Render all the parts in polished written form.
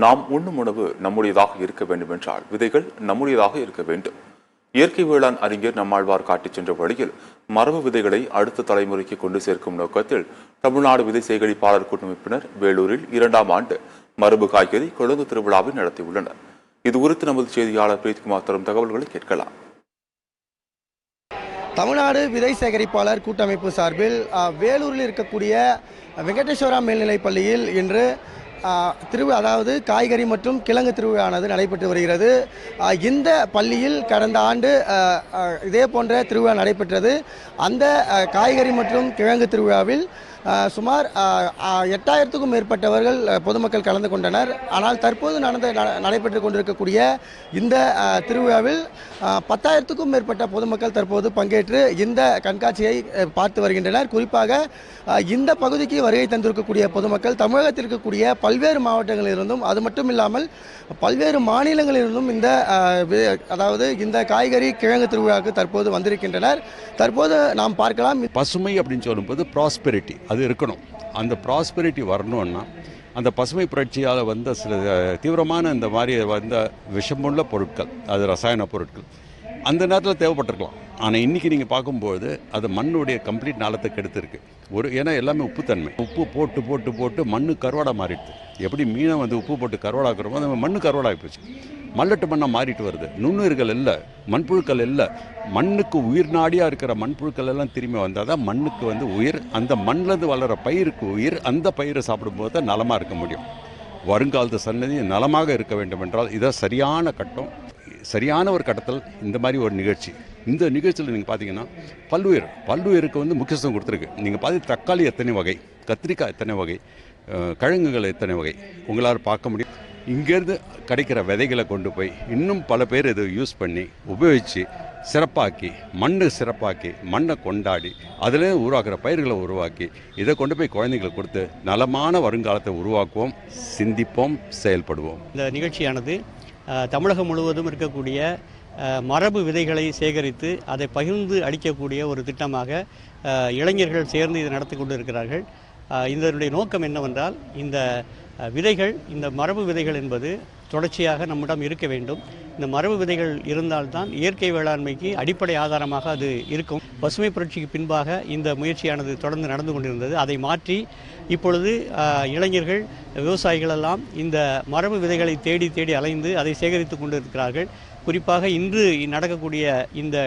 நாம் உண்ணும் உணவு நம்முடையதாக இருக்க வேண்டும் என்றால் விதைகள் நம்முடையதாக இருக்க வேண்டும். இயற்கை வேளாண் அறிஞர் நம்மாழ்வார் காட்டிச் சென்ற வழியில் மரபு விதைகளை அடுத்த தலைமுறைக்கு கொண்டு சேர்க்கும் நோக்கத்தில் தமிழ்நாடு விதை சேகரிப்பாளர் கூட்டமைப்பினர் வேலூரில் 2ஆம் ஆண்டு மரபு காய்கறி கொழுந்து திருவிழாவை நடத்தியுள்ளனர். இது குறித்து நமது செய்தியாளர் பிரீத்குமார் தரும் தகவல்களை கேட்கலாம். தமிழ்நாடு விதை சேகரிப்பாளர் கூட்டமைப்பு சார்பில் வேலூரில் இருக்கக்கூடிய வெங்கடேஸ்வரா மேல்நிலைப் பள்ளியில் இன்று அதாவது காய்கறி மற்றும் கிழங்கு திருவிழானது நடைபெற்று வருகிறது. இந்த பள்ளியில் கடந்த ஆண்டு இதே போன்ற திருவிழா நடைபெற்றது. அந்த காய்கறி மற்றும் கிழங்கு திருவிழாவில் சுமார் 8000க்கும் மேற்பட்டவர்கள் பொதுமக்கள் கலந்து கொண்டனர். ஆனால் தற்போது நடைபெற்று கொண்டிருக்கக்கூடிய இந்த திருவிழாவில் 10,000க்கும் மேற்பட்ட பொதுமக்கள் தற்போது பங்கேற்று இந்த கண்காட்சியை பார்த்து வருகின்றனர். குறிப்பாக இந்த பகுதிக்கு வருகை தந்திருக்கக்கூடிய பொதுமக்கள் தமிழகத்தில் இருக்கக்கூடிய பல்வேறு மாவட்டங்களிலிருந்தும் அது மட்டும் இல்லாமல் பல்வேறு மாநிலங்களிலிருந்தும் இந்த காய்கறி கிழங்கு திருவிழாவுக்கு தற்போது வந்திருக்கின்றனர். தற்போது நாம் பார்க்கலாம், பசுமை அப்படின்னு சொல்லும்போது ப்ராஸ்பெரிட்டி அது இருக்கணும். அந்த ப்ராஸ்பெரிட்டி வரணும்னா அந்த பசுமை புரட்சியால் வந்த சில தீவிரமான இந்த மாதிரி வந்த விஷமுள்ள பொருட்கள், அது ரசாயன பொருட்கள் அந்த நேரத்தில் தேவைப்பட்டிருக்கலாம். ஆனால் இன்றைக்கி நீங்கள் பார்க்கும்போது அது மண்ணுடைய கம்ப்ளீட் நாளத்துக்கு எடுத்துருக்கு. ஏன்னா எல்லாமே உப்புத்தன்மை, உப்பு போட்டு போட்டு போட்டு மண்ணு கருவாடாக மாறிடுது. எப்படி மீனை உப்பு போட்டு கருவாடாக்குறோமோ அந்த மண்ணு கருவாடாகி போச்சு. மல்லட்டு மண்ணாக மாறிட்டு வருது. நுண்ணுயிர்கள் இல்லை, மண்புழுக்கள் இல்லை. மண்ணுக்கு உயிர் நாடியாக இருக்கிற மண்புழுக்கள் எல்லாம் திரும்பி வந்தால் தான் மண்ணுக்கு உயிர். அந்த மண்ணிலேருந்து வளர பயிருக்கு உயிர். அந்த பயிரை சாப்பிடும்போது தான் நலமாக இருக்க முடியும். வருங்காலத்து சன்னதி நலமாக இருக்க வேண்டும் என்றால் இதான் சரியான கட்டம். சரியான ஒரு கட்டத்தில் இந்த மாதிரி ஒரு நிகழ்ச்சி. இந்த நிகழ்ச்சியில் நீங்கள் பார்த்தீங்கன்னா பல்லுயிருக்கு முக்கியத்துவம் கொடுத்துருக்கு. நீங்கள் பார்த்து தக்காளி எத்தனை வகை, கத்திரிக்காய் எத்தனை வகை, கிழங்குகள் எத்தனை வகை உங்களால் பார்க்க முடியும். இங்கேருந்து கிடைக்கிற விதைகளை கொண்டு போய் இன்னும் பல பேர் இதை யூஸ் பண்ணி உபயோகித்து சிறப்பாக்கி மண்ணை கொண்டாடி அதில் உருவாக்குற பயிர்களை உருவாக்கி இதை கொண்டு போய் குழந்தைங்களுக்கு கொடுத்து நலமான வருங்காலத்தை உருவாக்குவோம், சிந்திப்போம், செயல்படுவோம். இந்த நிகழ்ச்சியானது தமிழகம் முழுவதும் இருக்கக்கூடிய மரபு விதைகளை சேகரித்து அதை பகிர்ந்து அளிக்கக்கூடிய ஒரு திட்டமாக இளைஞர்கள் சேர்ந்து இதை நடத்தி கொண்டு இருக்கிறார்கள். இதனுடைய நோக்கம் என்னவென்றால், இந்த விதைகள், இந்த மரபு விதைகள் என்பது தொடர்ச்சியாக நம்மிடம் இருக்க வேண்டும். இந்த மரபு விதைகள் இருந்தால்தான் இயற்கை வேளாண்மைக்கு அடிப்படை ஆதாரமாக அது இருக்கும். பசுமை புரட்சிக்கு பின்பாக இந்த முயற்சியானது தொடர்ந்து நடந்து கொண்டிருந்தது. அதை மாற்றி இப்பொழுது இளைஞர்கள், விவசாயிகளெல்லாம் இந்த மரபு விதைகளை தேடி தேடி அலைந்து அதை சேகரித்து கொண்டு இருக்கிறார்கள். குறிப்பாக இன்று நடக்கக்கூடிய இந்த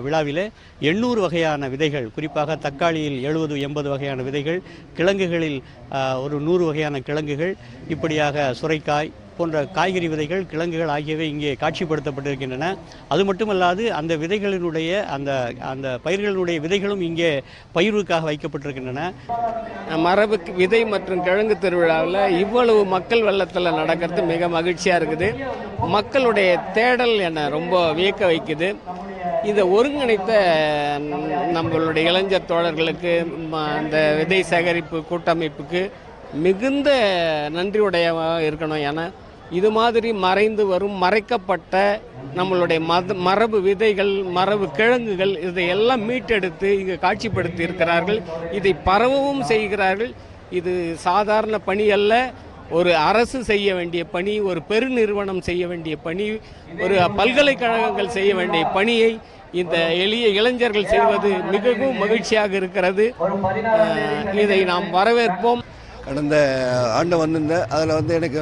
விழாவில் 800 வகையான விதைகள், குறிப்பாக தக்காளியில் 70-80 வகையான விதைகள், கிழங்குகளில் ஒரு 100 வகையான கிழங்குகள், இப்படியாக சுரைக்காய் போன்ற காய்கறி விதைகள், கிழங்குகள் ஆகியவை இங்கே காட்சிப்படுத்தப்பட்டிருக்கின்றன. அது மட்டுமல்லாது அந்த விதைகளினுடைய அந்த பயிர்களுடைய விதைகளும் இங்கே பயிர்வுக்காக வைக்கப்பட்டிருக்கின்றன. மரபு விதை மற்றும் கிழங்கு திருவிழாவில் இவ்வளவு மக்கள் வெள்ளத்தில் நடக்கிறது மிக மகிழ்ச்சியாக இருக்குது. மக்களுடைய தேடல் என்னை ரொம்ப வியக்க வைக்குது. இதை ஒருங்கிணைத்த நம்மளுடைய இளைஞர் தோழர்களுக்கு, அந்த விதை சேகரிப்பு கூட்டமைப்புக்கு மிகுந்த நன்றியுடையமாக இருக்கணும். ஏன்னா இது மாதிரி மறைந்து வரும் மறைக்கப்பட்ட நம்மளுடைய மரபு விதைகள், மரபு கிழங்குகள் இதையெல்லாம் மீட்டெடுத்து இங்கே காட்சிப்படுத்தி இருக்கிறார்கள். இதை பரவவும் செய்கிறார்கள். இது சாதாரண பணி அல்ல. ஒரு அரசு செய்ய வேண்டிய பணி, ஒரு பெருநிறுவனம் செய்ய வேண்டிய பணி, ஒரு பல்கலைக்கழகங்கள் செய்ய வேண்டிய பணியை இந்த எளிய இளைஞர்கள் செய்வது மிகவும் மகிழ்ச்சியாக இருக்கிறது. இதை நாம் வரவேற்போம். கடந்த ஆண்டு வந்திருந்தேன். அதில் எனக்கு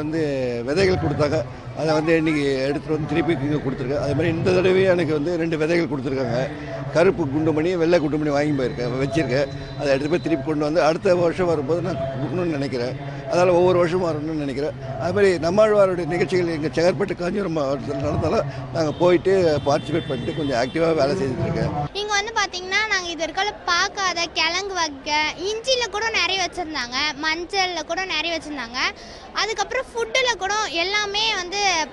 விதைகள் கொடுத்தாங்க. அதை இன்றைக்கி எடுத்துகிட்டு திருப்பி இங்கே கொடுத்துருக்கேன். அதே மாதிரி இந்த தடவையும் எனக்கு 2 விதைகள் கொடுத்துருக்காங்க. கருப்பு குண்டுமணி, வெள்ளை குண்டுமணி வாங்கி வச்சுருக்கேன். அதை எடுத்து போய் திருப்பி கொண்டு வந்து அடுத்த வருஷம் வரும்போது நான் கொடுக்கணும்னு நினைக்கிறேன். அதனால் ஒவ்வொரு வருஷமும் வரணும்னு நினைக்கிறேன். அதுமாதிரி நம்மாழ்வாருடைய நிகழ்ச்சிகள் எங்கள் செங்கற்பட்டு காஞ்சிபுரம் மாவட்டத்தில் நடந்தாலும் நாங்கள் போயிட்டு பார்ட்டிசிபேட் பண்ணிட்டு கொஞ்சம் ஆக்டிவாக வேலை செய்துட்டுருக்கேன். நீங்கள் பார்த்தீங்கன்னா நாங்கள் இது வரைக்கும் பார்க்காத கிழங்கு வகை, இஞ்சியில் கூட நிறைய வச்சுருந்தாங்க, மஞ்சளில் கூட நிறைய வச்சுருந்தாங்க. அதுக்கப்புறம் ஃபுட்டில் கூட எல்லாமே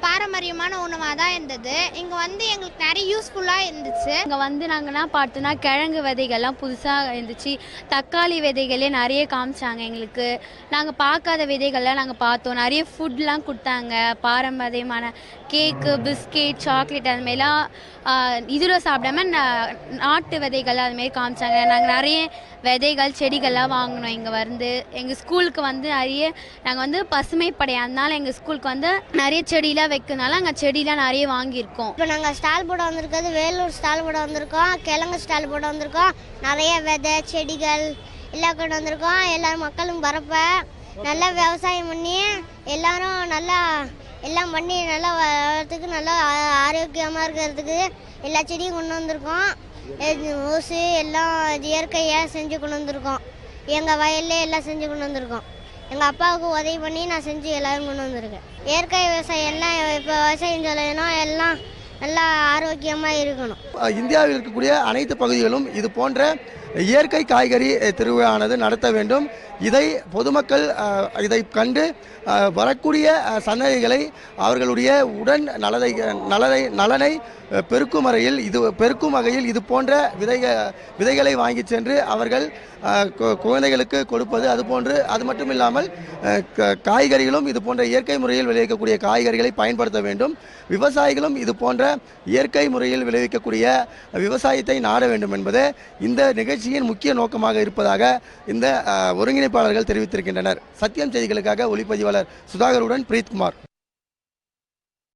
பாரம்பரியமான உணவாக தான் இருந்தது. இங்கே எங்களுக்கு நிறைய யூஸ்ஃபுல்லாக இருந்துச்சு. இங்கே நாங்கள்னா பார்த்தோன்னா கிழங்கு விதைகள்லாம் புதுசாக இருந்துச்சு. தக்காளி விதைகளே நிறைய காமிச்சாங்க எங்களுக்கு. நாங்கள் பார்க்காத விதைகள்லாம் நாங்கள் பார்த்தோம். நிறைய ஃபுட்லாம் கொடுத்தாங்க. பாரம்பரியமான கேக்கு, பிஸ்கெட், சாக்லேட் அதுமாரிலாம் இதில் சாப்பிடாம நாட்டு விதைகள் அதுமாரி காமிச்சாங்க. நாங்கள் நிறைய விதைகள், செடிகள்லாம் வாங்கினோம். இங்கே எங்கள் ஸ்கூல் ஸ்கூலுக்கு வந்து நாங்கள் வந்து பசுமைப்படை, அதனால எங்கள் ஸ்கூலுக்கு வந்து நிறைய செடியெலாம் வைக்கிறதுனால அங்கே செடியெலாம் நிறைய வாங்கியிருக்கோம். இப்போ நாங்கள் ஸ்டால் போட வந்திருக்கிறது வேலூர் ஸ்டால் போட வந்திருக்கோம், கிழங்கு ஸ்டால் போட வந்திருக்கோம். நிறைய விதை செடிகள் எல்லாம் கொண்டு வந்திருக்கோம். எல்லாரும் மக்களும் வரப்ப நல்லா விவசாயம் பண்ணி எல்லாரும் நல்லா எல்லாம் பண்ணி நல்லா வளர்கிறதுக்கு நல்லா ஆரோக்கியமாக இருக்கிறதுக்கு எல்லா செடியும் கொண்டு வந்திருக்கோம். ஊசி எல்லாம் இயற்கையாக செஞ்சு கொண்டு வந்திருக்கோம். எங்கள் வயல்லே எல்லாம் செஞ்சு கொண்டு வந்திருக்கோம். எங்கள் அப்பாவுக்கு உதவி பண்ணி நான் செஞ்சு எல்லாரும் கொண்டு வந்திருக்கேன். இயற்கை விவசாயம் எல்லாம் இப்போ விவசாயம் சொல்லணும், எல்லாம் நல்லா ஆரோக்கியமாக இருக்கணும். இந்தியாவில் இருக்கக்கூடிய அனைத்து பகுதிகளும் இது போன்ற இயற்கை காய்கறி திருவிழாவானது நடத்த வேண்டும். இதை பொதுமக்கள் இதை கண்டு வரக்கூடிய சந்ததிகளை அவர்களுடைய உடன் நலனை பெருக்கும் வகையில் இது போன்ற விதைகளை வாங்கி சென்று அவர்கள் குழந்தைகளுக்கு கொடுப்பது, அது மட்டும் இல்லாமல் காய்கறிகளும் இது போன்ற இயற்கை முறையில் விளைவிக்கக்கூடிய காய்கறிகளை பயன்படுத்த வேண்டும். விவசாயிகளும் இது போன்ற இயற்கை முறையில் விளைவிக்கக்கூடிய விவசாயத்தை நாட வேண்டும் என்பது இந்த நிகழ்ச்சியின் முக்கிய நோக்கமாக இருப்பதாக இந்த ஒருங்கிணைப்பாளர்கள் தெரிவித்திருக்கின்றனர். சத்தியம் செய்திகளுக்காக ஒளிப்பதிவாளர் சுதாகருடன் பிரீத்குமார்.